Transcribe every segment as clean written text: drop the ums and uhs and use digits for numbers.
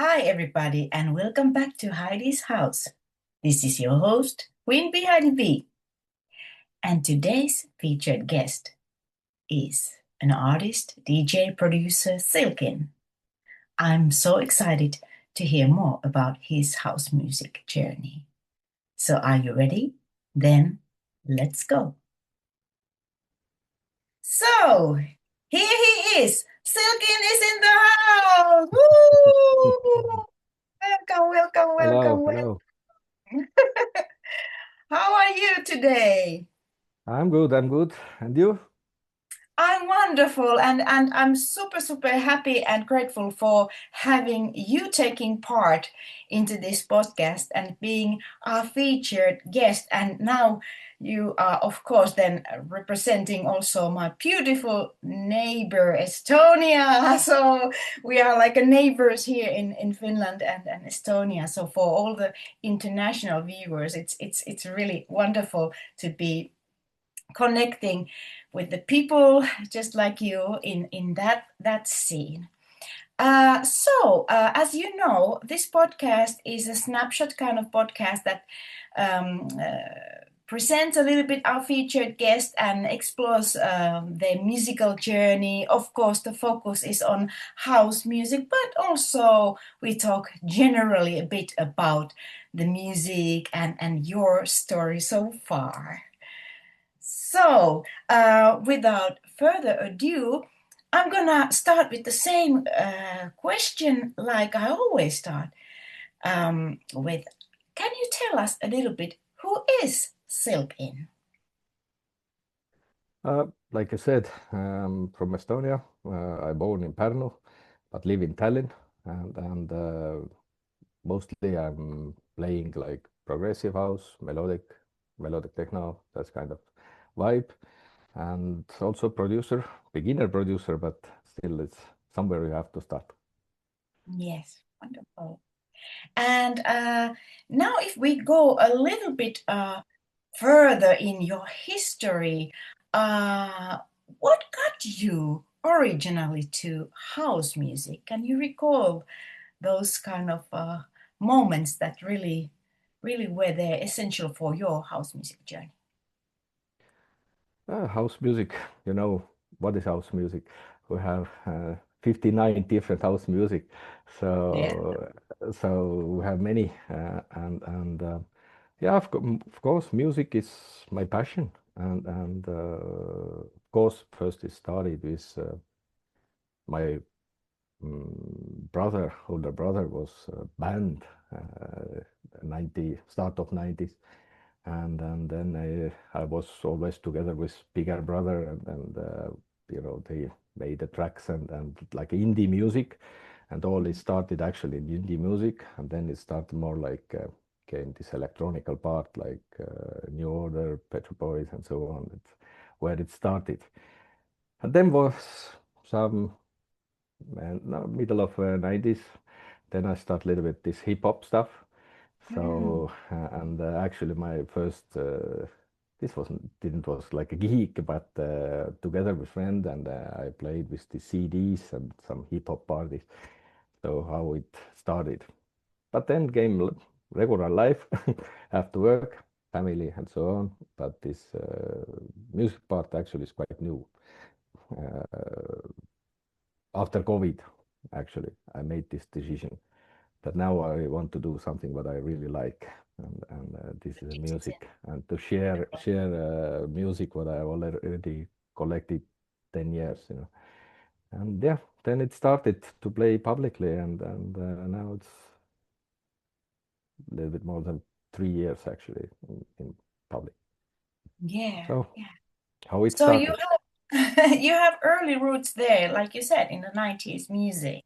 Hi, everybody, and welcome back to Heidi's house. This is your host, Queen Bee Heidi B, and today's featured guest is an artist, DJ, producer, Silkin. I'm so excited to hear more about his house music journey. So, are you ready? Then let's go. So, here he is. Silkin is in the house. Woo! Welcome, welcome, Hello, welcome, hello. welcome. How are you today? I'm good, I'm good. And you? I'm wonderful, and I'm super happy and grateful for having you taking part into this podcast and being our featured guest. And now you are, of course, then representing also my beautiful neighbor Estonia. So we are like a neighbors here in Finland and Estonia. So for all the international viewers, it's really wonderful to be connecting with the people just like you in that scene. As you know, this podcast is a snapshot kind of podcast that presents a little bit our featured guest and explores their musical journey. Of course, the focus is on house music, but also we talk generally a bit about the music and your story so far. Without further ado, I'm gonna start with the same question like I always start with. Can you tell us a little bit who is Silkin? Like I said, from Estonia. I born in Pärnu, but live in Tallinn, and mostly I'm playing like progressive house, melodic techno, that's kind of vibe, and also producer, beginner producer, but still it's somewhere you have to start. Yes, wonderful. And now, if we go a little bit further in your history, uh, what got you originally to house music? Can you recall those kind of moments that really were there essential for your house music journey? House music, you know, what is house music? We have 59 different house music, Yeah. so we have many, and yeah, of course, music is my passion, and of course, first it started with my brother, older brother, was band, 90 start of 90s, and then I was always together with bigger brother, and you know, they made the tracks and like indie music, and all it started actually in indie music, and then it started more like came this electronical part like New Order, Pet Shop Boys, and so on. It's where it started, and then was some no, middle of 90s. Then I start a little bit this hip hop stuff. Mm, So and actually my first this wasn't didn't was like a gig, but together with friend, and I played with the CDs and some hip hop parties. So how it started, but then came regular life after work, family, and so on. But this music part actually is quite new. Uh, After COVID, actually, I made this decision that now I want to do something what I really like, and this is a it is music, and to share music what I already collected 10 years, you know, and yeah, then it started to play publicly, and now it's a little bit more than 3 years actually in public. yeah, So yeah. how it So you started. have you have early roots there, like you said, in the 90s music,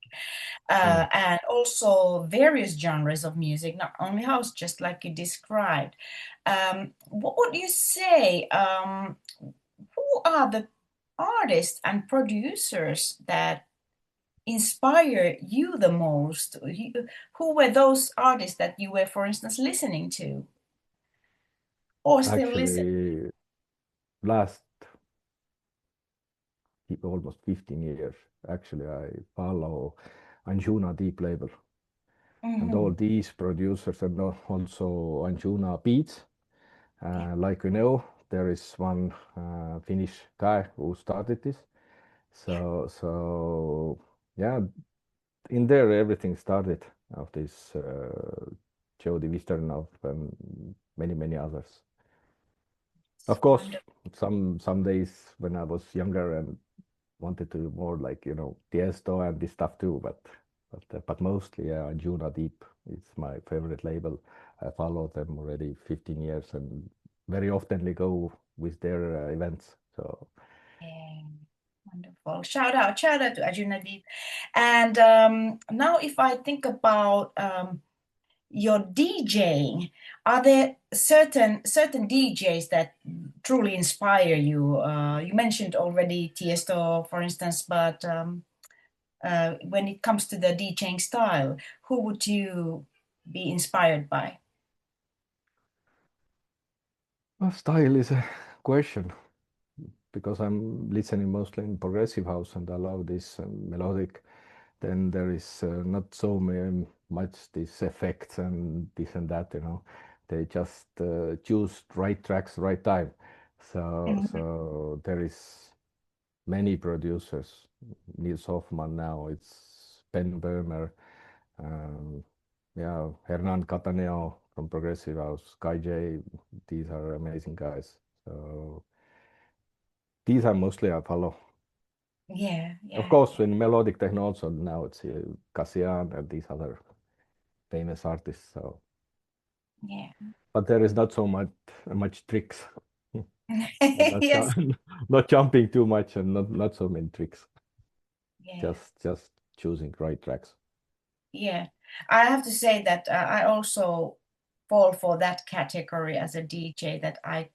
Mm. and also various genres of music, not only house, just like you described. What would you say? Who are the artists and producers that inspire you the most? Who were those artists that you were, for instance, listening to or still listen? Actually, last almost 15 years. Actually, I follow Anjuna Deep Label. and all Hmm. these producers and also Anjuna Beats. Like we know, there is one Finnish guy who started this. Yeah, So yeah, in there everything started of this Jody Wisternov and many others. it's Of course, wonderful. some days when I was younger and wanted to do more like Tiesto and this stuff too, but mostly Anjuna Deep is my favorite label. I follow them already 15 years and very oftenly go with their events. So Yeah, wonderful. Shout out to Ajunadip. And now, if I think about your DJing, are there certain DJs that truly inspire you? You mentioned already Tiesto, for instance, but when it comes to the DJing style, who would you be inspired by? style is a question because I'm listening mostly in progressive house and I love this melodic. Then there is not so much this effects and this and that. They just choose right tracks, right time. Mhm. So there is many producers. Nils Hoffman now, it's Ben Böhmer, um, yeah, Hernan Cataneo from Progressive House, Kai J. These are amazing guys. So these are mostly I follow. Yeah, Of yeah, course, in melodic techno also now it's Cassian and these other famous artists. So, yeah. but there is not so much tricks. Not Yes, not jumping too much and not so many tricks. yeah. Just choosing right tracks. Yeah, I have to say that I also fall for that category as a DJ, that I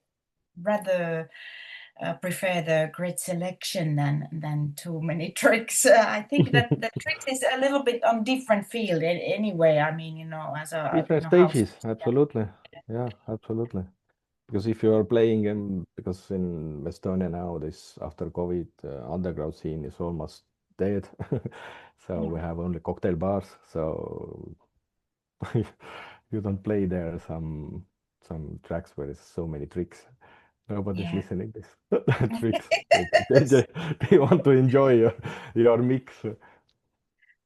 rather prefer the great selection than too many tricks. I think that the tricks is a little bit on different field anyway. I mean, as a Different house. stages, absolutely. Yeah, absolutely. Because if you are playing because in Estonia now, this after COVID underground scene is almost dead. So we Mm, have only cocktail bars. So you don't play there some tracks where there's so many tricks. Nobody's yeah. listening this tricks. They want to enjoy your mix.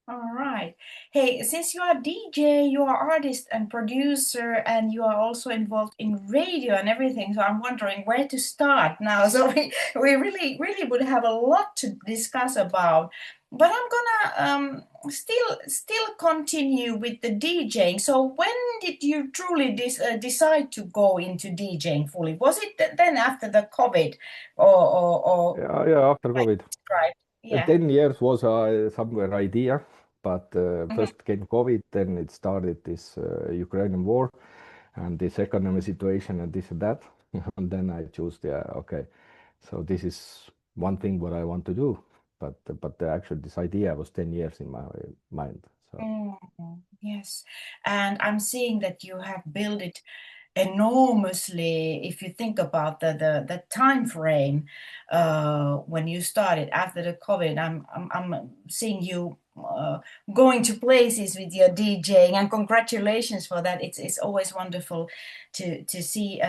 All right. Hey, since you are DJ, you are artist and producer, and you are also involved in radio and everything. So I'm wondering where to start now. So we really would have a lot to discuss about. But I'm gonna still continue with the DJing. So when did you truly decide to go into DJing fully? Was it then after the COVID, or Yeah, after like COVID. described? Yeah. 10 years was somewhere idea, but Mhm. first came COVID, then it started this Ukrainian war and this economic situation and this and that. And then I chose, yeah, okay, so this is one thing what I want to do. But actually this idea was 10 years in my mind. So Mm, yes, and I'm seeing that you have built it enormously. If you think about the time frame when you started after the COVID, I'm seeing you going to places with your DJing, and congratulations for that. It's always wonderful to see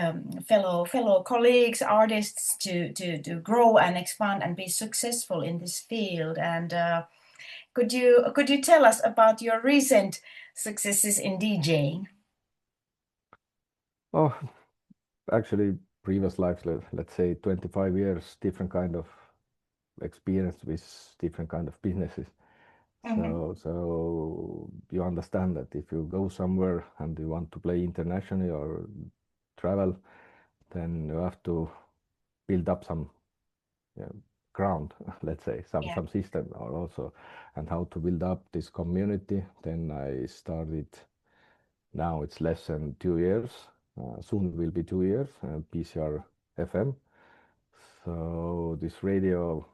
fellow colleagues, artists to grow and expand and be successful in this field. And could you tell us about your recent successes in DJing? oh, actually previous lives, let's say 25 years, different kind of experience with different kind of businesses. Hmm. So you understand that if you go somewhere and you want to play internationally or travel, then you have to build up some ground, let's say, Yeah. some system or also, and how to build up this community. Then I started. Now it's less than 2 years. Soon will be 2 years. PCR FM. So this radio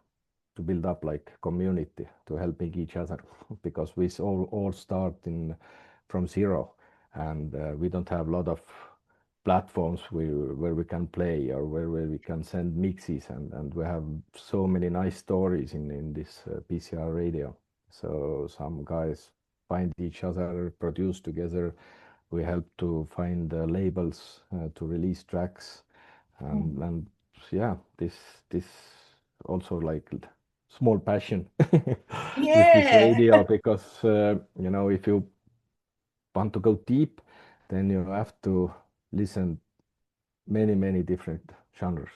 to build up like community to helping each other because we all start in from zero and we don't have a lot of platforms where we can play or where we can send mixes and we have so many nice stories in this PCR radio. So some guys find each other, produce together. We help to find labels to release tracks, Mm. and yeah, this also like small passion with this Yeah. radio because if you want to go deep, then you have to listen many different genres.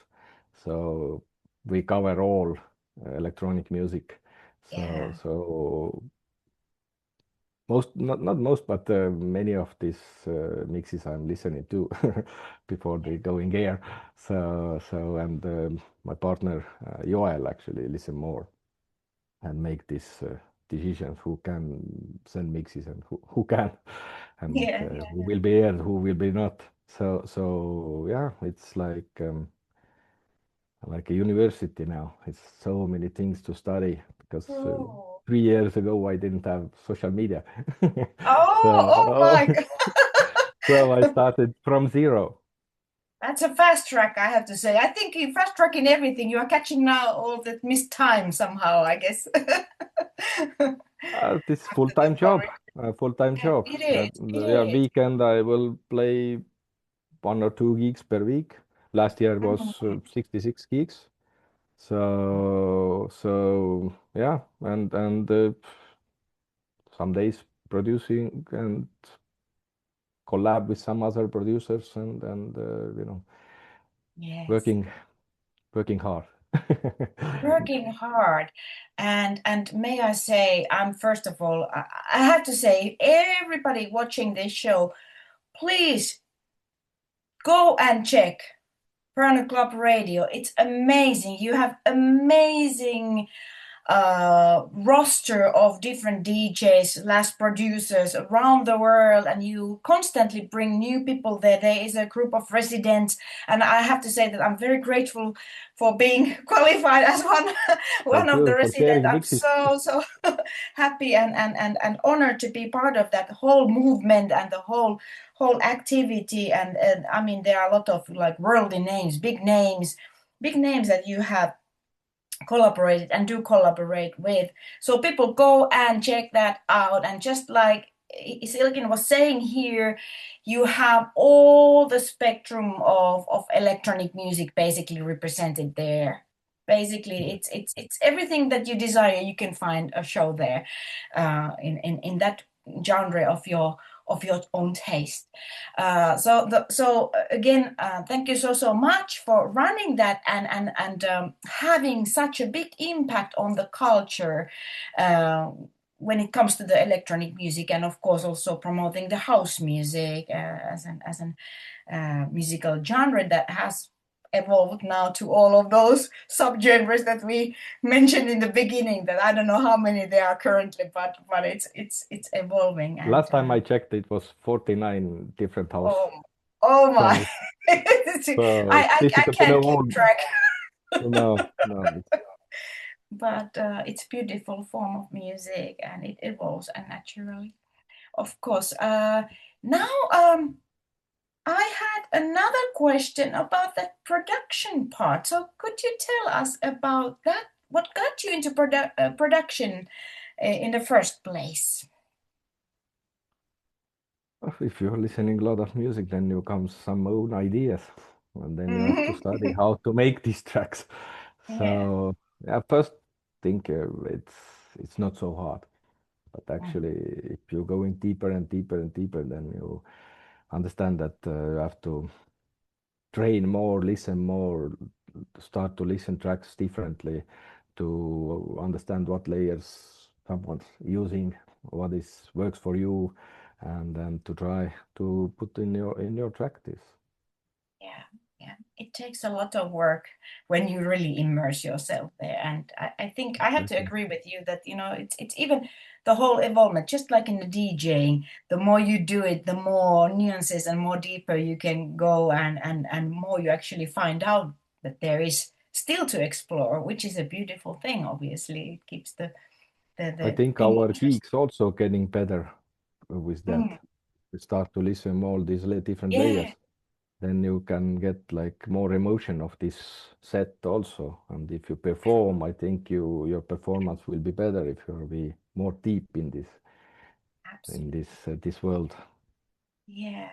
So we cover all electronic music. So Yeah. so most not most, but many of these mixes I'm listening to before they go in air. So and my partner Joel actually listen more and make these decisions who can send mixes and who can and Yeah. who will be aired, who will be not. So yeah, it's like a university now. It's so many things to study because True. 3 years ago I didn't have social media. Oh, oh So my God. so I started from zero. That's a fast track, I have to say. I think you fast track in everything. You are catching now all that missed time somehow, I guess. This After the full-time job, COVID. full-time Yeah, job. it That is. It yeah, is. weekend I will play 1 or 2 gigs per week. Last year was Mm. 66 gigs. So yeah, and some days producing and collab with some other producers and Yes. working working hard. Working hard. And may I say, I'm first of all, I have to say, everybody watching this show, please go and check Piano Club Radio. It's amazing. You have amazing roster of different DJs, last producers around the world, and you constantly bring new people there. There is a group of residents, and I have to say that I'm very grateful for being qualified as one one Thank of the you for residents. sharing I'm mixes. so happy and honored to be part of that whole movement and the whole activity. And I mean, there are a lot of like worldly names, big names that you have collaborated and do collaborate with. So people go and check that out. And just like Silkin was saying here, you have all the spectrum of electronic music basically represented there. Basically, it's everything that you desire. You can find a show there, in that genre of your own taste. Again, thank you so much for running that and having such a big impact on the culture uh, when it comes to the electronic music, and of course also promoting the house music as an musical genre that has evolved now to all of those subgenres that we mentioned in the beginning. That I don't know how many there are currently, but it's evolving. And Last time I checked, it was 49 different house oh, oh my. genres. So it's I difficult to can't know keep all. track, No, but it's beautiful form of music and it evolves and naturally, of course. Now, I had another question about the production part. So could you tell us about that? What got you into production in the first place? if you're listening a lot of music, then you come some own ideas, and then you have to Mhm. study how to make these tracks. Yeah. So yeah, first think it's not so hard, but Mm. actually, if you're going deeper and deeper and deeper, then you understand that you have to train more, listen more, start to listen tracks differently to understand what layers someone's using, what is works for you, and then to try to put in your track this. Yeah, yeah. It takes a lot of work when you really immerse yourself there. And I think I have to Exactly. agree with you that, it's even the whole involvement, just like in the DJing, the more you do it, the more nuances and more deeper you can go and more you actually find out that there is still to explore, which is a beautiful thing, obviously. It keeps I the think thing our interesting. geeks also getting better with that. Mm. We start to listen all these different Yeah. layers. Then you can get like more emotion of this set also. And if you perform, I think your performance will be better if you'll be more deep in this. in this world. Yeah.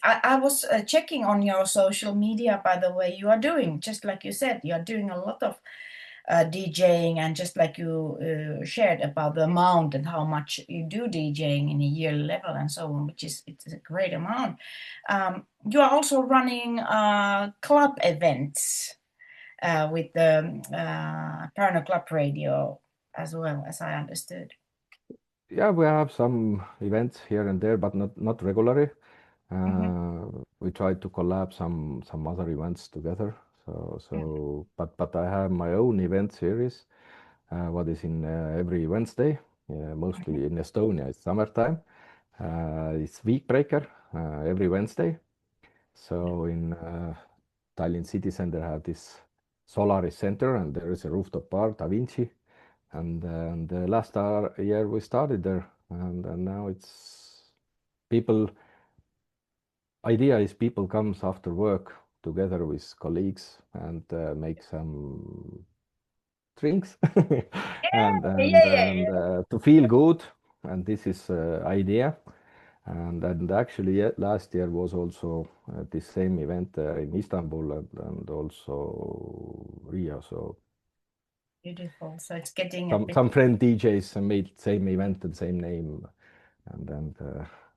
I was checking on your social media, by the way. You are doing, just like you said, you are doing a lot of DJing, and just like you shared about the amount and how much you do DJing in a yearly level and so on, which is it's a great amount. You are also running club events with the Parno Club Radio as well, as I understood. Yeah, we have some events here and there, but not regularly. Hmm. We try to collab some other events together. But I have my own event series, what is in every Wednesday, mostly in Estonia. It's summertime. It's week breaker every Wednesday. So in Tallinn city center have this Solaris Center, and there is a rooftop bar, Da Vinci. And last year we started there, and now it's people. Idea is people comes after work together with colleagues and make some drinks and Yeah, and yeah, and yeah. to feel good. And this is idea. And actually, yeah, last year was also the same event in Istanbul and also Rio. So Beautiful. So it's getting a bit. some friend DJs made same event and same name, and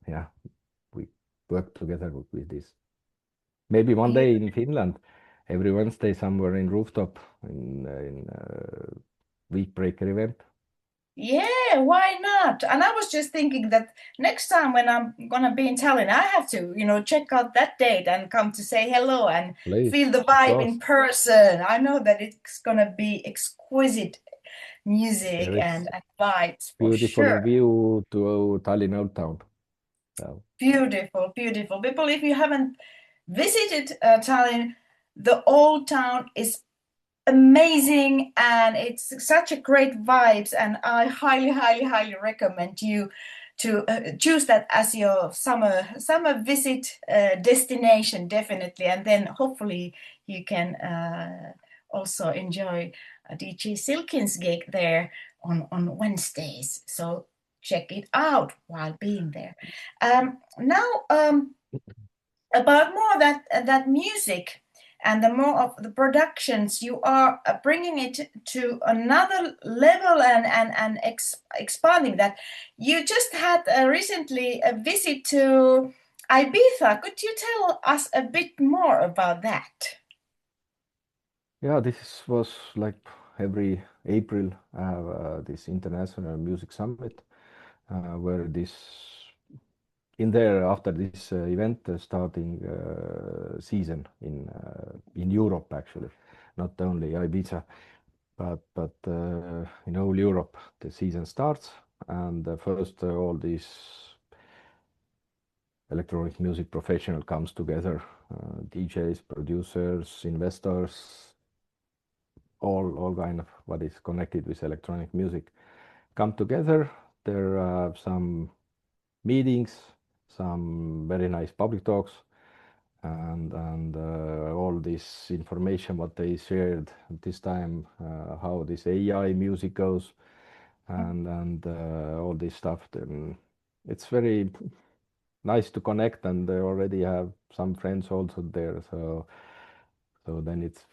yeah, we work together with this. Maybe one day in Finland, every Wednesday somewhere in rooftop in week breaker event. Yeah, why not? And I was just thinking that next time when I'm gonna be in Tallinn, I have to, check out that date and come to say hello and feel Please, the of vibe in course, person. I know that it's gonna be exquisite there music is and vibes for beautiful sure. view to Tallinn Old Town. So Beautiful, beautiful. People, if you haven't visited Tallinn, the old town is amazing, and it's such a great vibes, and I highly, highly, highly recommend you to choose that as your summer visit destination, definitely. And then hopefully you can also enjoy a DJ Silkin's gig there on Wednesdays, so check it out while being there. Now, about more that music and the more of the productions, you are bringing it to another level, and expanding that. You just had recently a visit to Ibiza. Could you tell us a bit more about that? yeah, this was like every April this international music summit where this in there after this event starting season in Europe actually, not only Ibiza, but in whole Europe the season starts. And first all these electronic music professional comes together, DJs, producers, investors, all kind of what is connected with electronic music come together. There are some meetings, some very nice public talks, and all this information what they shared this time, how this AI music goes, and all this stuff. Then it's very nice to connect, and they already have some friends also there. So then it's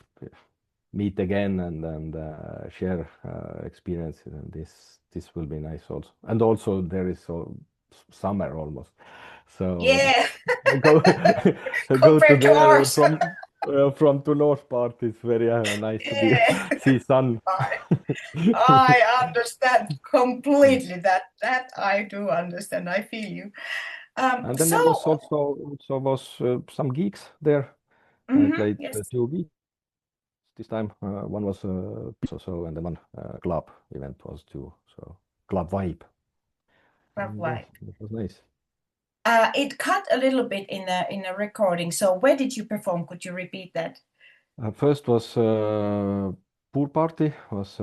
meet again and share experience, and this will be nice also. And also there is summer almost, so Yeah. go go to Compared to there ours. from to north part. It's very nice to be Yeah. see sun. I understand completely that I do understand. I feel you. And then there was So, also was some gigs there. I mhm, played yes, two gigs this time. One was so, and then one club event was too. So club vibe, rough and yeah, white. it was nice. It cut a little bit in the recording. So where did you perform? Could you repeat that? First was pool party, was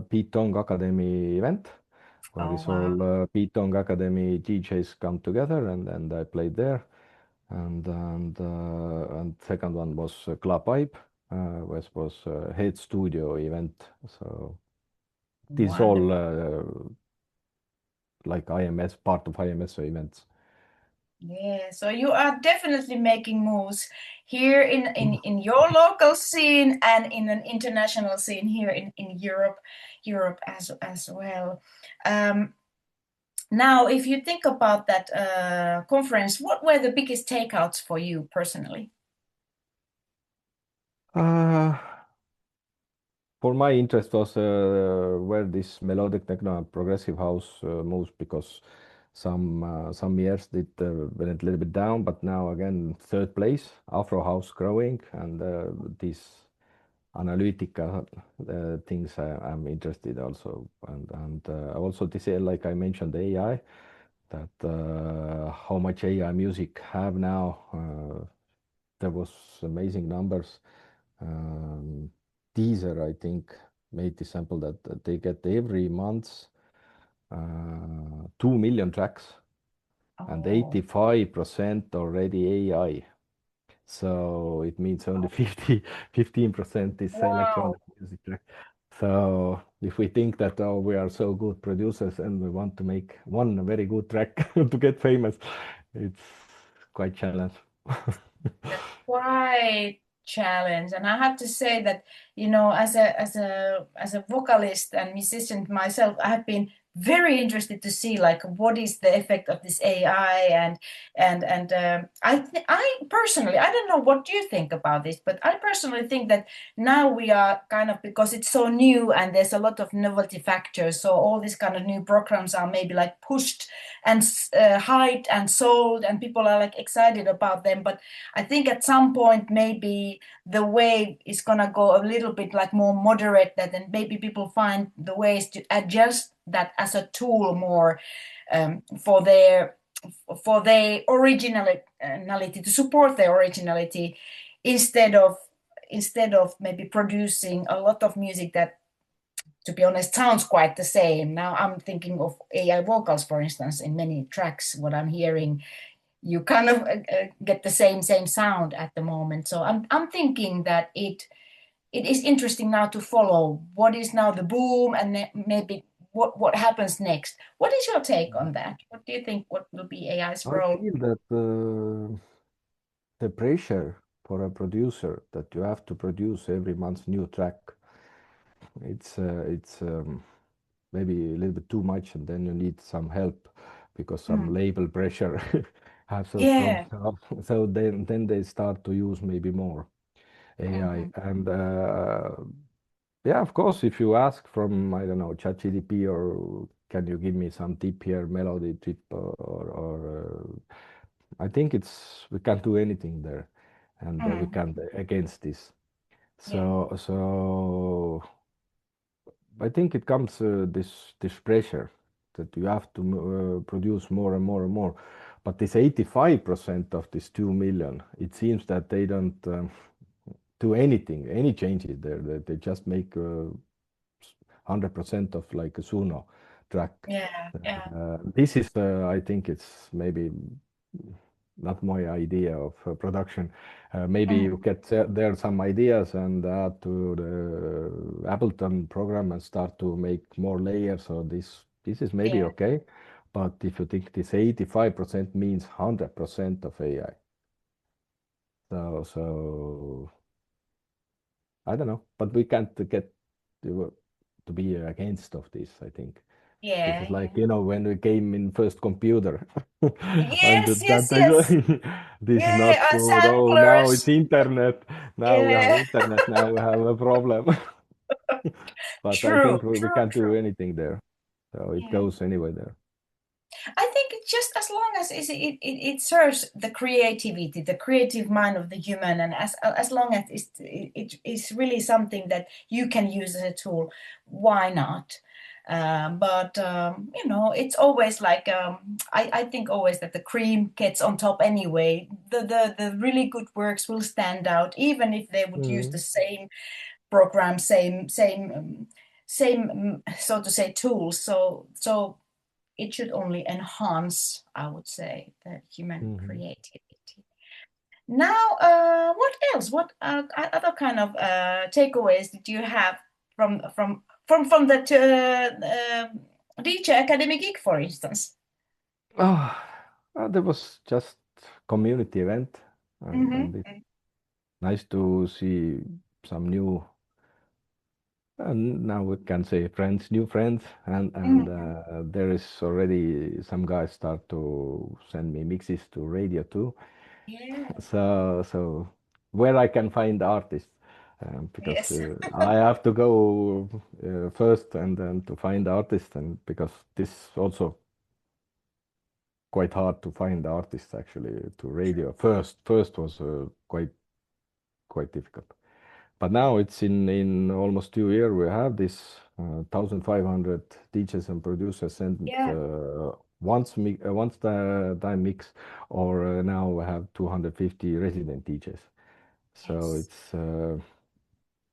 Beat Tong Academy event, where Oh is wow, all Beat Tong Academy DJs come together, and I played there. And second one was Club Pipe, which was head studio event. So this is all wonderful. like IMS, part of IMS events. Yeah, so you are definitely making moves here in your local scene and in an international scene here in Europe as well. Um, Now, if you think about that conference, what were the biggest takeouts for you personally? Uh, for my interest was where this melodic techno and progressive house moves, because some years it went a little bit down, but now again third place. Afro house growing, and these analytical things I'm interested also, and also this like I mentioned AI, that how much AI music have now. There was amazing numbers. Um, Deezer, I think, made the sample that they get every month 2 million tracks, and Oh, 85% already AI. So it means only 15% is wow. electronic music track. So if we think that, oh, we are so good producers and we want to make one very good track to get famous, it's quite challenge. That's quite challenge, and I have to say that as a vocalist and musician myself, I have been very interested to see like what is the effect of this AI and I personally, I don't know what you think about this, but I personally think that now we are kind of, because it's so new and there's a lot of novelty factors, so all these kind of new programs are maybe like pushed and hyped and sold, and people are like excited about them, but I think at some point maybe the wave is gonna go a little bit like more moderate, that then maybe people find the ways to adjust that as a tool more for their originality, to support their originality, instead of maybe producing a lot of music that, to be honest, sounds quite the same. Now I'm thinking of AI vocals, for instance, in many tracks. What I'm hearing, you kind of get the same sound at the moment. So I'm thinking that it is interesting now to follow what is now the boom, and maybe what happens next. What is your take on that? What do you think? What will be AI's I role? feel that the pressure for a producer that you have to produce every month new track, it's maybe a little bit too much, and then you need some help because some Mm. label pressure have so strong. Yeah. So then they start to use maybe more AI. Mhm. And yeah, of course, if you ask from, I don't know, ChatGPT, or can you give me some tip here, melody tip, or I think it's we can't do anything there, and we Mm. can't against this. Yeah. So I think it comes this pressure that you have to produce more and more and more. But this 85% of this 2 million, it seems that they don't do anything, any changes there. That they just make 100% of like a Suno track. Yeah. Yeah. This is, I think it's maybe not my idea of production. Maybe Mm. you get there some ideas and add to the Ableton program and start to make more layers. So this is maybe Yeah. okay. But if you think this 85% means 100% of AI. So I don't know, but we can't get to be against of this, I think. This Yeah. is like, Yeah. when we came in first computer. And Yes. Yes. Yes. this is not Yeah. good. Oh, now it's Samplers. internet. Now we have Yeah. internet. Now we have a problem. But I True. think we True. can't do True. anything there. So it Yeah. goes anyway there. I think it's just as long as it serves the creativity, the creative mind of the human, and as long as it's really something that you can use as a tool, why not? But it's always like I think always that the cream gets on top anyway. The really good works will stand out, even if they would use the Mm, same program, same so to say tools. So it should only enhance, I would say, the human mhm. creativity. Now, what else? What other kind of takeaways did you have from the DJ Academy gig, for instance? Oh, there was just community event, and it's Mm-hmm. nice to see some new, and now we can say friends, new friends, and Mm-hmm. there is already some guys start to send me mixes to radio too. Yeah. So where I can find artists, because Yes. I have to go first and then to find artists, and because this also quite hard to find artists actually to radio. First was quite difficult. But now it's in almost 2 years we have this 1,500 DJs and producers sent Yeah. once the time mix, or now we have 250 resident DJs. So Yes. it's a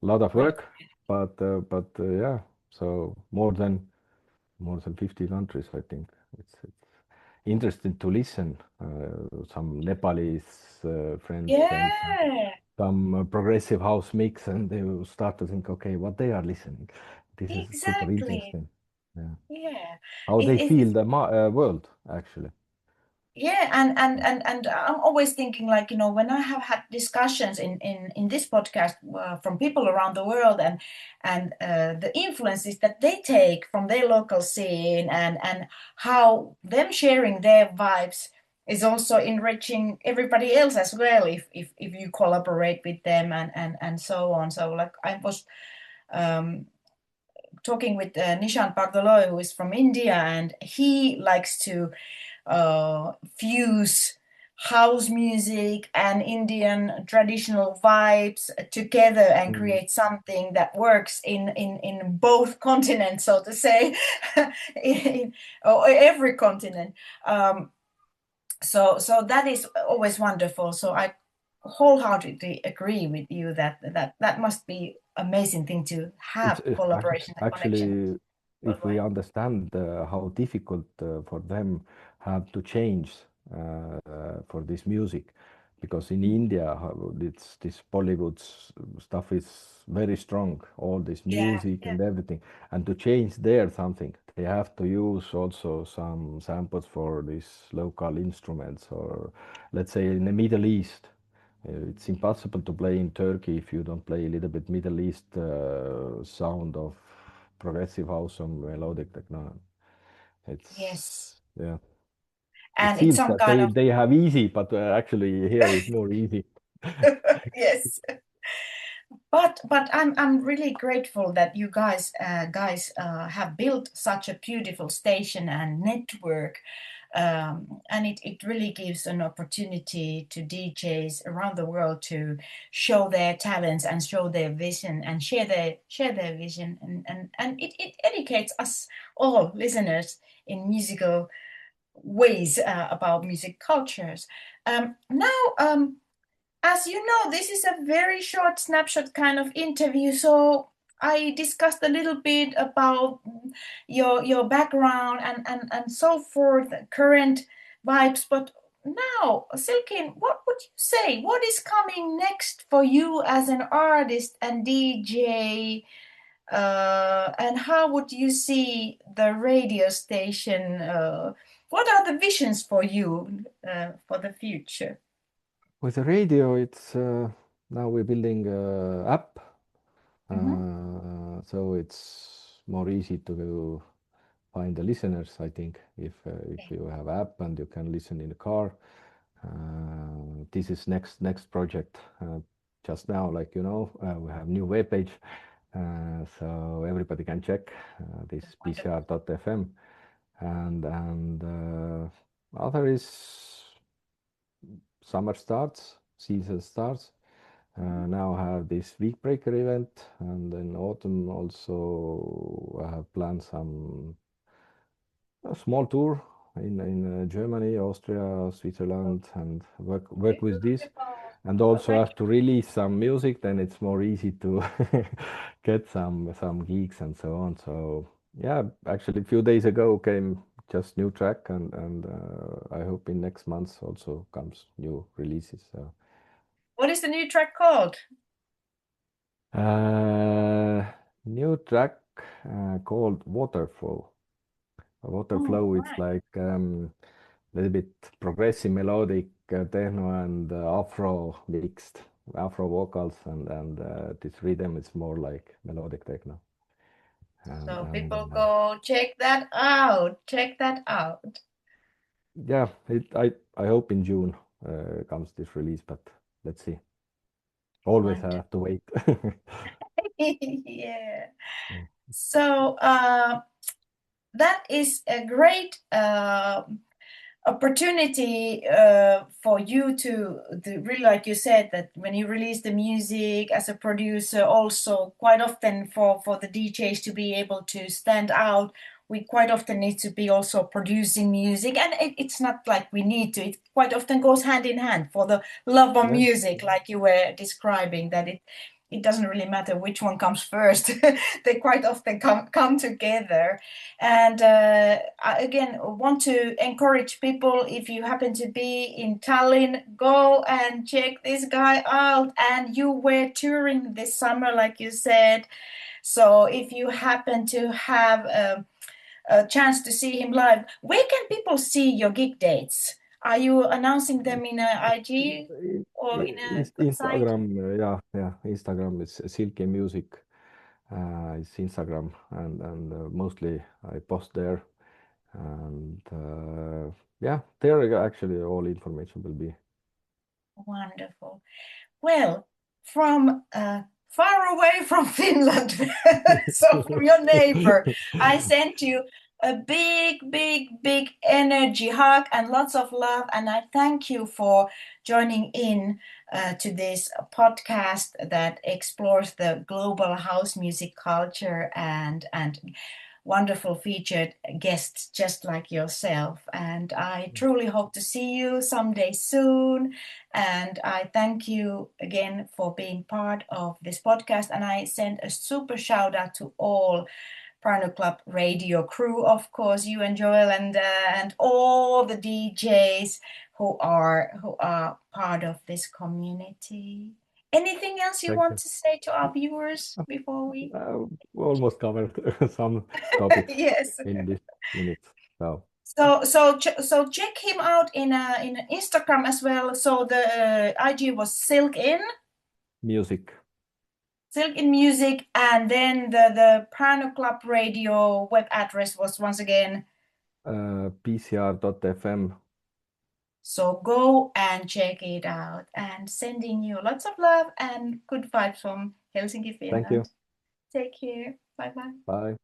lot of Great. work, but yeah. So more than 50 countries, I think. It's interesting to listen. Some Nepalese friends send Yeah. some progressive house mix, and they will start to think, okay, what they are listening. This is super Exactly. interesting. Yeah, Yeah. how It, they it, feel the world actually. Yeah, and I'm always thinking, like, when I have had discussions in this podcast from people around the world, and the influences that they take from their local scene, and how them sharing their vibes is also enriching everybody else as well, if you collaborate with them, and so on. So, like, I was um talking with Nishant Pagdaloy, who is from India, and he likes to fuse house music and Indian traditional vibes together and Mm. create something that works in both continents, so to say, in, or every continent. Um, so that is always wonderful. So I wholeheartedly agree with you that that must be amazing thing to It's have collaboration and connection actually, if we worldwide. understand how difficult for them have to change for this music, because in India it's this Bollywood stuff is very strong, all this Yeah, music yeah, and everything, and to change there something, they have to use also some samples for these local instruments, or let's say in the Middle East. It's impossible to play in Turkey if you don't play a little bit Middle East sound of progressive house or melodic techno. yes, Yeah. It and it's seems some that kind of they have easy, but actually here is more easy. yes. But I'm really grateful that you guys have built such a beautiful station and network, and it really gives an opportunity to DJs around the world to show their talents and show their vision and share their vision, and it educates us all listeners in musical ways about music cultures. Now, as you know, this is a very short snapshot kind of interview, so I discussed a little bit about your background and so forth, current vibes. But now, Silkin, what would you say? What is coming next for you as an artist and DJ? And how would you see the radio station? What are the visions for you for the future? With the radio, it's now we're building app, Mhm. so it's more easy to find the listeners. I think if you have app and you can listen in the car. This is next project. Just now, like we have new web page, so everybody can check this Wonderful. pcr.fm, and other is summer starts, season starts. Now I have this week breaker event, and in autumn also I have planned some a small tour in Germany, Austria, Switzerland, and work with this. Beautiful. And Oh, also great. have to release some music, then it's more easy to get some gigs and so on. So yeah, actually a few days ago came just new track, and I hope in next month also comes new releases. So What is the new track called? uh, new track called Waterfall. Water Oh, flow, it's right. like little bit progressive melodic techno and afro mixed, afro vocals, and this rhythm is more like melodic techno. And So and people go check that out. Check that out. yeah, I hope in June comes this release, but let's see. Always Wonderful. have to wait. Yeah. So that is a great opportunity for you to really, like you said, that when you release the music as a producer, also quite often for the DJs to be able to stand out, we quite often need to be also producing music, and it's not like we need to. It quite often goes hand in hand for the love of Yeah, music, like you were describing, that it doesn't really matter which one comes first. They quite often come together. And I again want to encourage people, if you happen to be in Tallinn, go and check this guy out. And you were touring this summer, like you said. So if you happen to have a chance to see him live, where can people see your gig dates? Are you announcing them in a IG or in a website? Instagram, yeah, yeah, Instagram is Silky Music. It's Instagram, and mostly I post there, and yeah, there actually all information will be. Wonderful. Well, from far away from Finland, so from your neighbor, I sent you a big, big, big energy hug and lots of love. And I thank you for joining in to this podcast that explores the global house music culture and wonderful featured guests just like yourself. And I truly hope to see you someday soon. And I thank you again for being part of this podcast. And I send a super shout out to all Parno Club radio crew, of course, you and Joel, and all the DJs who are part of this community. Anything else you Thank want you. to say to our viewers before we? We almost covered some topics Yes. in this minute. So So check him out in Instagram as well. So the IG was music, Silk in Music, and then the Parno Club Radio web address was once again. pcr.fm. So go and check it out. And sending you lots of love and good vibes from Helsinki, Thank you. Finland. Take care. Bye bye. Bye.